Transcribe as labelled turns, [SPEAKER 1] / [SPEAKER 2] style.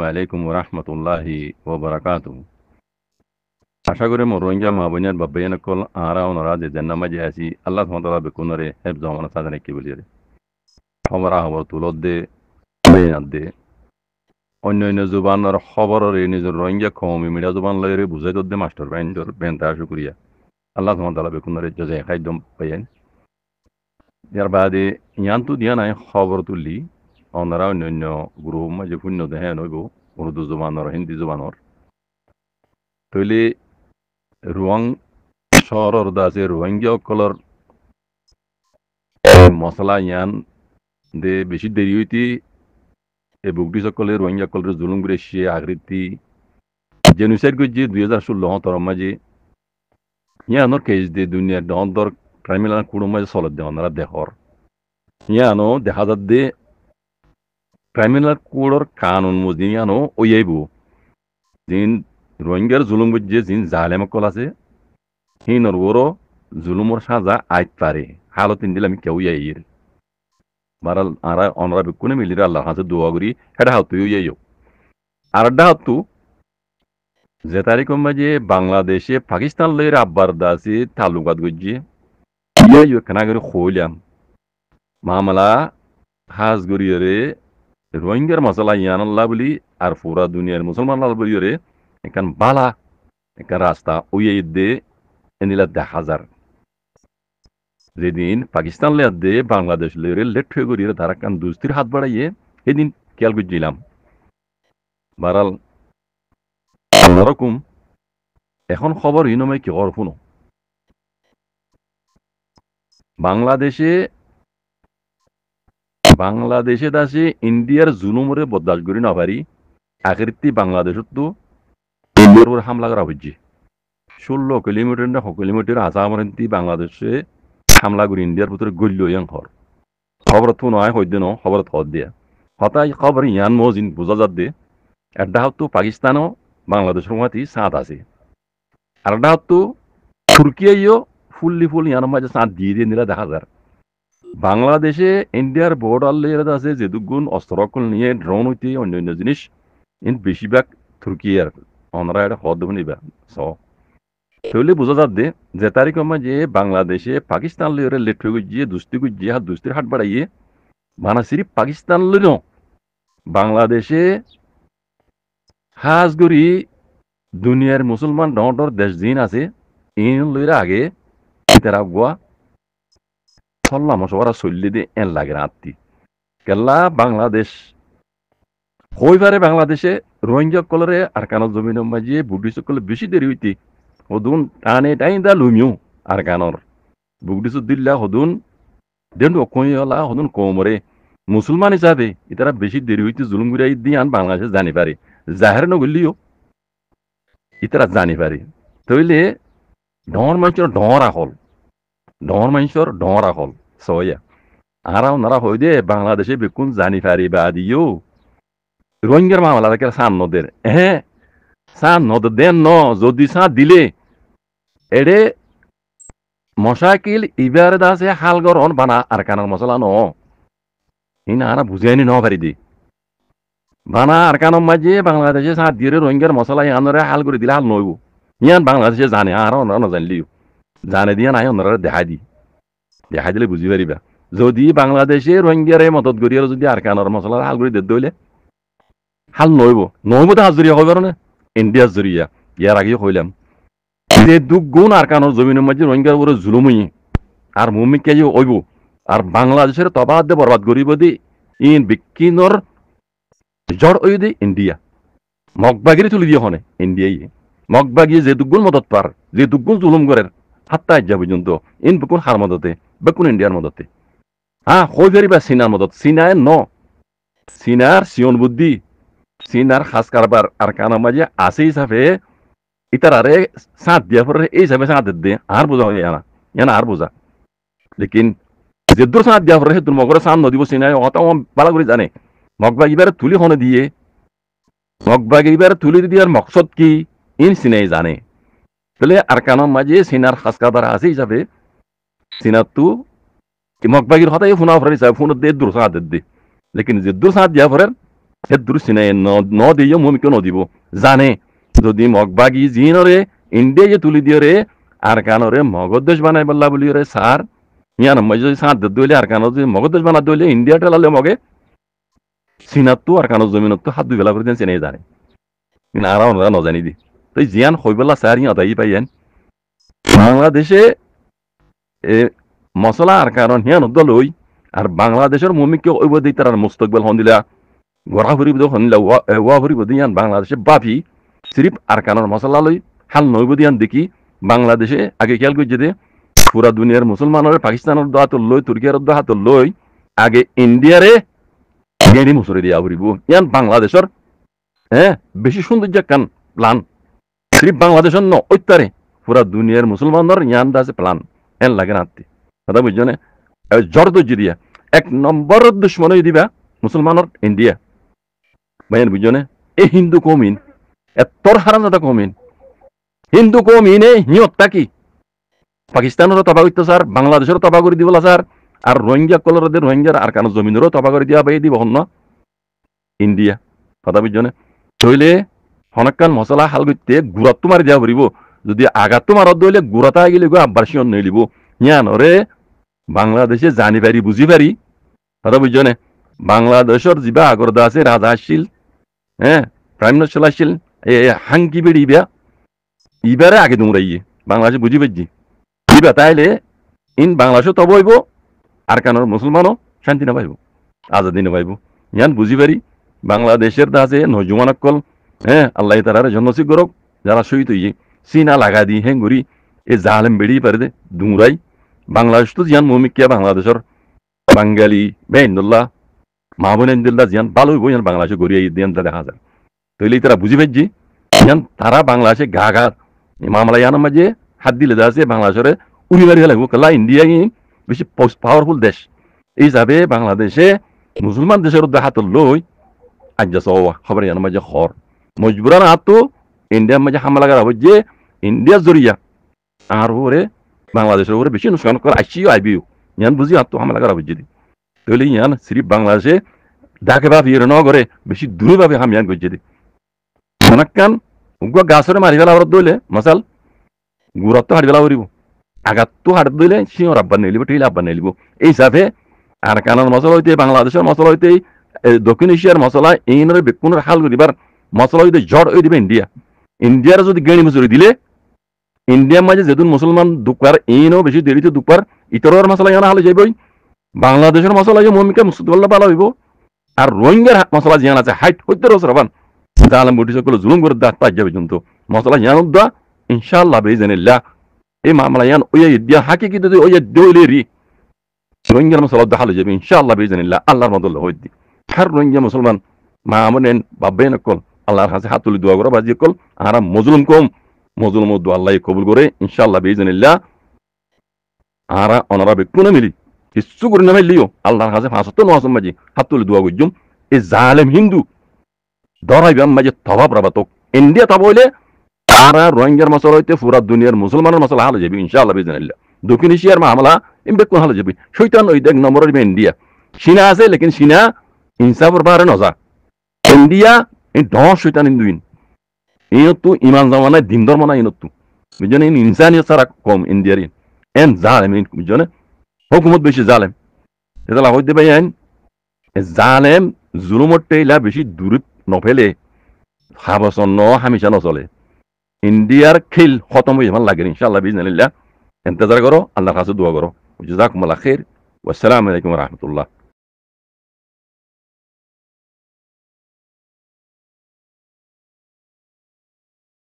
[SPEAKER 1] আলাইকুম রহমতুল্লাহি ওবরাকাতুহু। আশা করি মোর রোহিঙ্গা মা বোনের বাব্বাইন কল আরা ওনারা যে নামাজে আছি আল্লাহ সুবহানাহু বেকুনরে হেফ জমানা সাজানে কি বলি রে খবর তুলত দে বেয়াত দে অন্য অন্য জুবানের খবরের নিজের রোহিঙ্গা কওমি মিডিয়া জুবান লইরে বুঝাই দে মাস্টার বাইন্ডর বেনতা শুকরিয়া আল্লাহ সুবহানাহু বেকুনরে জজায় খাইদম পাইন ইয়ার বাদে ইয়ান্তু দিয়া নাই খবর তুলি ওনারা অন্য অন্য গ্রুপ মাঝে শূন্য দেহে নইব উর্দু জুবানর হিন্দি জুবানর তৈলে রুয়াং শহরের দাসে রোহিঙ্গা সকলের মশলা ইয়ান দে বেশি দেরি হইতে এই বুকটি সকলে রোহিঙ্গা সকলের জুলুম করে সে আকৃতি জেনুসাইড করছে 2016 তর মাঝে ইয়ানোর কেস দে দুনিয়ার দর ক্রাইমিনাল কুড়ো মাঝে চলত দে ওনারা দেহর ইয়ানো দেখা যাত দে ক্রাইমিনাল কোডর কানুন মজিন ইয়ানো ওইয়াইব জিন রোহিঙ্গার জুলুম করছে জিন জালেম সকল আছে হিনর ওরও জুলুমর সাজা আইত পারে হালতিন দিলে আমি কেউ ইয়াইর মারাল আরা অনরা বিকুনে মিলিরে আল্লাহর কাছে দোয়া করি হেডা হাতু ইয়াইও আর হাতু যে তারিখ মাঝে বাংলাদেশে পাকিস্তান লইরে আব্বার দাসি তালুকাত গজ্জি ইয়াইও কেনা করে খইলাম মামলা হাজ গরিয়রে রোহিঙ্গার মশলা ইয়ানাল্লাহ বলি আর পুরা দুনিয়ার মুসলমান লাল বলিয়রে এখান বালা এখান রাস্তা ওই দে এনিলা 10,000 যেদিন পাকিস্তান লে দে বাংলাদেশ লইরে লেট হয়ে গরিয়ে তারা কান দুস্তির হাত বাড়াইয়ে সেদিন খেয়াল করছিলাম বারাল অন্যরকম এখন খবর ইনমে কি কর শুনো বাংলাদেশে দাসে ইন্ডিয়ার জুলুমরে বদলাস করি না পারি আকৃতি বাংলাদেশত তো ইন্ডিয়ার উপর হামলা করা হচ্ছে 16 কিলোমিটার না 6 কিলোমিটার আসামরন্তি বাংলাদেশে হামলা করে ইন্ডিয়ার ভিতরে গল্য ইয়াং হর খবর তো নয় হইতে ন খবর থত দিয়া হতাই খবর ইয়ান মজিন বোঝা যাত দে একটা হাত তো পাকিস্তানও বাংলাদেশের মাটি সাঁত আছে আর একটা হাত তো তুর্কিয়াইও ফুললি ফুল ইয়ানোর মাঝে সাঁত দিয়ে দিয়ে নিলে দেখা যায় বাংলাদেশে ইন্ডিয়ার বর্ডার লেয়ার আছে যে দুগুণ অস্ত্রকল নিয়ে ড্রোন হইতে অন্যান্য জিনিস ইন বেশিরভাগ তুর্কিয়ার ওনারা এটা হদ দেবেন নিবা তাহলে বোঝা যাত দে যে তারিখ মাঝে বাংলাদেশে পাকিস্তান লইরে লেট হয়ে গিয়ে দুস্তি গুজিয়ে হাত দুস্তির হাট বাড়াইয়ে বানা সিরিফ পাকিস্তান লইল বাংলাদেশে হাজ গরি দুনিয়ার মুসলমান ডর দেশ দিন আছে ইন লইরা আগে তারা গোয়া সল্লা মশওয়ারা চললে দিয়ে এন লাগে আত্মি কেল্লা বাংলাদেশ হই পারে বাংলাদেশে রোহিঙ্গা কলরে আর কানত জমিন মাঝিয়ে বুদ্ধি সকলে বেশি দেরি হইতে হদুন টানে টাইন দা লুমিও আর কানর বুগডিস দিল্লা হদুন দেন অকইলা হদুন কোমরে মুসলমান হিসাবে ইতারা বেশি দেরি হইতে জুলুম গুড়াই দিয়ে আন বাংলাদেশে জানি পারে জাহের নগলিও ইতারা জানি পারে তইলে ডর মানুষের ডর মানুষের ডর আহল সয়া আরাও নারা হই দে বাংলাদেশে বেকুন জানি পারি বা দিও রোহিঙ্গার মামলা রাখে সান নদের সান নদ দেন ন যদি সাঁ দিলে এডে মশাকিল ইবার দাসে হালগর অন বানা আর কানার মশলা ন ইনা আরা বুঝাইনি ন পারি দি বানা আর কানর মাঝে বাংলাদেশে সাঁ দিয়ে রোহিঙ্গার মশলা ইয়ানরে হাল করে দিলে হাল নইব ইয়ান বাংলাদেশে জানে আর অন্যরা নজানলিও জানে দিয়া নাই অন্যরা দেখাই দিলে বুঝি পারিবা যদি বাংলাদেশে রোহিঙ্গারে মদত করিয়া যদি আর কানার মশলা হাল করে দিতে হইলে হাল নইব তো হাত জরিয়া হইবার না ইন্ডিয়ার জরিয়া ইয়ার আগে হইলাম যে দুগুণ আর কানোর জমিনের মাঝে রোহিঙ্গার উপরে জুলুমই আর মুমিক কে ওইব আর বাংলাদেশের তবাদ দিয়ে বরবাদ করিব দি ইন বিকিনর জড় ওই দি ইন্ডিয়া মগবাগিরি তুলি দিয়ে হনে ইন্ডিয়াই মগবাগি যে দুগুণ মদত পার যে দুগুণ জুলুম করেন হাত্তা যা পর্যন্ত ইন বেকুন হার মদতে বেকুন ইন্ডিয়ার মদতে হই পারিবা চীনার মদত চীনায় ন চীনার সিয়ন বুদ্ধি চীনার খাস কারবার আর কানার মাঝে আছে হিসাবে ইতারারে সাঁত দিয়া পরে এই হিসাবে সাঁত দে আর বোঝা হয় ইয়ানা আর বোঝা লেকিন যে দূর সাঁত দিয়া পরে সে দূর মগরে সান নদীব চিনাই অত বালা করে জানে মগবাগ এবারে তুলি হনে দিয়ে মগবাগ এবারে তুলি দিয়ে আর মকসদ কি ইন চিনাই জানে তাহলে আর কানার মাঝে চীনার খাস কারবার আছে হিসাবে চীনার তো মগবাগির হতাই ফোনা পরে হিসাবে ফোন দে দূর সাঁত দে লেকিন যে দূর সাঁত দিয়া পরে হে দুরুসিনে ন দিও মমিকে ন দিব জানে যদি মগবাগি জিনরে ইন্ডিয়া যে তুলি দিও রে আর কানরে মগদেশ বানাই বললা বলি রে স্যার ইয়ান মই যদি সাঁত দইলে আর কানো যদি মগদেশ বানা দইলে ইন্ডিয়া টেলালে মগে চীনাতো আর কানো জমিনতো হাত দুই বেলা করে দেন চেনে জানে কিন্তু আর ওরা নজানি দি তো জিয়ান হইবেলা স্যার ইয়া তাই পাইয়েন বাংলাদেশে এ মশলা আর কারণ হিয়ান দলই আর বাংলাদেশের মমিকে ওইব দিই তার মুস্তকবেল হন দিলা গড়া ফুরিব হন দিলা ওয়া ফুরিব দিয়ান বাংলাদেশে বাফি সিরিফ আর কারণ মশলা লই হাল নইব দিয়ান দেখি বাংলাদেশে আগে খেয়াল করছে যে পুরা দুনিয়ার মুসলমানের পাকিস্তানের দোয়া তো লই তুর্কিয়ার দোয়া তো লই আগে ইন্ডিয়ারে গেড়ি মুসরে দিয়া ফুরিব ইয়ান বাংলাদেশের হ্যাঁ বেশি সৌন্দর্য কান প্লান সিরিফ বাংলাদেশের ন ঐত্যারে পুরা দুনিয়ার মুসলমানের ইয়ান দাসে প্লান এন লাগে নাতি কথা বুঝছো না জড় ধৈর্য দিয়া 1 নম্বর দুশ্মন দিবা মুসলমানের ইন্ডিয়া ভাইয়ান বুঝছো না এই হিন্দু কমিন তোর হারামদাদা কমিন হিন্দু কমিনে হিয়তটা কি পাকিস্তানেরও তবা করতো স্যার বাংলাদেশেরও তবা করে দিব স্যার আর রোহিঙ্গা কলরদের রোহিঙ্গার আর কারণ জমিনেরও তবা করে দিয়া পাই দিব হন ইন্ডিয়া কথা বুঝছো না তৈলে হনকান মশলা হাল করতে গুড়াতো মারি দেওয়া পারিব যদি আঘাতটো মারত দইলে গুড়াতা গেলে গো আব্বার শিয়ন নই লিব ইয়ানরে বাংলাদেশে জানি পারি বুঝি পারি কথা বুঝছো না বাংলাদেশের যা আগরদা আছে রাজা আসছিল হ্যাঁ প্রাইম মিনিস্টার আসছিল হাঙ্কি বেড়ি ইবা ইবারে আগে দুমরাইয়ে বাংলাদেশে বুঝি পাইছি ইবা তাইলে ইন বাংলাদেশও তব হইব আর কানোর মুসলমানও শান্তি না পাইব আজাদি না পাইব ইয়ান বুঝি পারি বাংলাদেশের দাসে নজুয়ানকল হ্যাঁ আল্লাহ তারারে জন্মসিক গরক যারা শহীদ হইয়ে সিনা লাগা দি হেঙ্গুরি এ জালেম বেড়ি পারে দে দুমরাই বাংলাদেশ তো জিয়ান মমিকিয়া বাংলাদেশের বাঙালি বেইনুল্লাহ মাহবুবুল্লাহ জিয়ান ভালো হইব ইয়ান বাংলাদেশে গড়িয়ে দিয়ান দেখা যায় তৈলেই তারা বুঝি পাইছি ইয়ান তারা বাংলাদেশে গা গা মামলা ইয়ানোর মাঝে হাত দিলে আছে বাংলাদেশের উড়ি মারি লাগব কেলা ইন্ডিয়া বেশি পাওয়ারফুল দেশ এই হিসাবে বাংলাদেশে মুসলমান দেশের হাত লই আজ্জা সওয়া খবর ইয়ানোর মাঝে খর মজবুরান হাতও ইন্ডিয়ার মাঝে হামলা করা হচ্ছে ইন্ডিয়ার জরিয়া আর ওরে বাংলাদেশের উপরে বেশি নুকসান করে আসিও আইবিও ইয়ান বুঝি হাতও হামলা করা হচ্ছে তৈলে ইয়ান সিরিফ বাংলাদেশে ডাকে ভাব ইয়ে ন করে বেশি দূরে ভাবে হামিয়ান করছে দি অনেকক্ষণ উগ্র গাছরে মারি ফেলা হরত দইলে মশাল গুড়াত তো হাঁটি ফেলা করিব আঘাত তো হাঁট দইলে সিঁহর আব্বার নিয়ে লিব টিল আব্বার নিয়ে লিব এই হিসাবে আর কানার মশলা হইতে বাংলাদেশের মশলা হইতে দক্ষিণ এশিয়ার মশলা এইনের বেকুনের হাল করিবার মশলা হইতে জড় হয়ে দিবে ইন্ডিয়া ইন্ডিয়ার যদি গেণি মুসুরি দিলে ইন্ডিয়ার মাঝে যেদিন মুসলমান দুপার এইনও বেশি দেরিতে দুপার ইতরের মশলা ইয়ানা হালে যাইবই বাংলাদেশের মশলা মমিকা মুসুদুল্লাহ ভালো হইব আর রোহিঙ্গার মশলা জিয়ান আছে হাইট হইতে রসরাবান জালেম বটি সকল জুলুম করে দাঁত পাই যাবে কিন্তু মশলা ইয়ান উদ্দা ইনশাআল্লাহ বেইজানিল্লাহ এই মামলা ইয়ান ওই দিয়া হাকি কি যদি ওই দইলে রি রোহিঙ্গার মশলা দেখা যাবে ইনশাআল্লাহ বেইজানিল্লাহ আল্লাহর মদল্লা হইদি হার রোহিঙ্গা মুসলমান মা আমনেন বাব্বেন কল আল্লাহর কাছে হাত তুলি দোয়া করে বাজি কল আর মজলুম কম মজলুম দোয়া আল্লাহ কবুল করে ইনশাআল্লাহ বেইজানিল্লাহ আর অনারা বেকুনে মিলি কিছু করে নামে লিও আল্লাহর কাছে ফাঁসত নসম মাঝি হাত তুলি দোয়া করজুম এই জালেম হিন্দু ধরাইবাম মাঝে তবা প্রবাতক ইন্ডিয়া তবা হইলে আর রোহিঙ্গার মশলা হইতে পুরা দুনিয়ার মুসলমানের মশলা হালে যাবি ইনশাআল্লাহ বেইজানিল্লাহ দক্ষিণ এশিয়ার মামলা ইম বেকুন হালে যাবি শৈতান ওই দেখ নম্বর ইন্ডিয়া চীনা আছে লেকিন চীনা ইনসাফর বারে নজা ইন্ডিয়া এই দশ শৈতান ইন্দুইন ইনতো ইমান জামানায় দিন ধর্ম না ইনতো বুঝছেন ইনসানিয়ত ছাড়া কম ইন্ডিয়ার এন জালেম বুঝছেন হুকুমত বেশি জালেম এটা হইতে পাই জালেম জুলুমত টেইলা বেশি দূরে নফেলে হাবসন ন হামিশা নচলে ইন্ডিয়ার খেল খতম হয়ে লাগে ইনশাআল্লাহ বিজনিল্লাহ ইন্তজার করো আল্লাহর কাছে দোয়া করো জাযাকুমুল্লাহ খাইর ওয়া আসসালামু আলাইকুম ওয়া রাহমাতুল্লাহ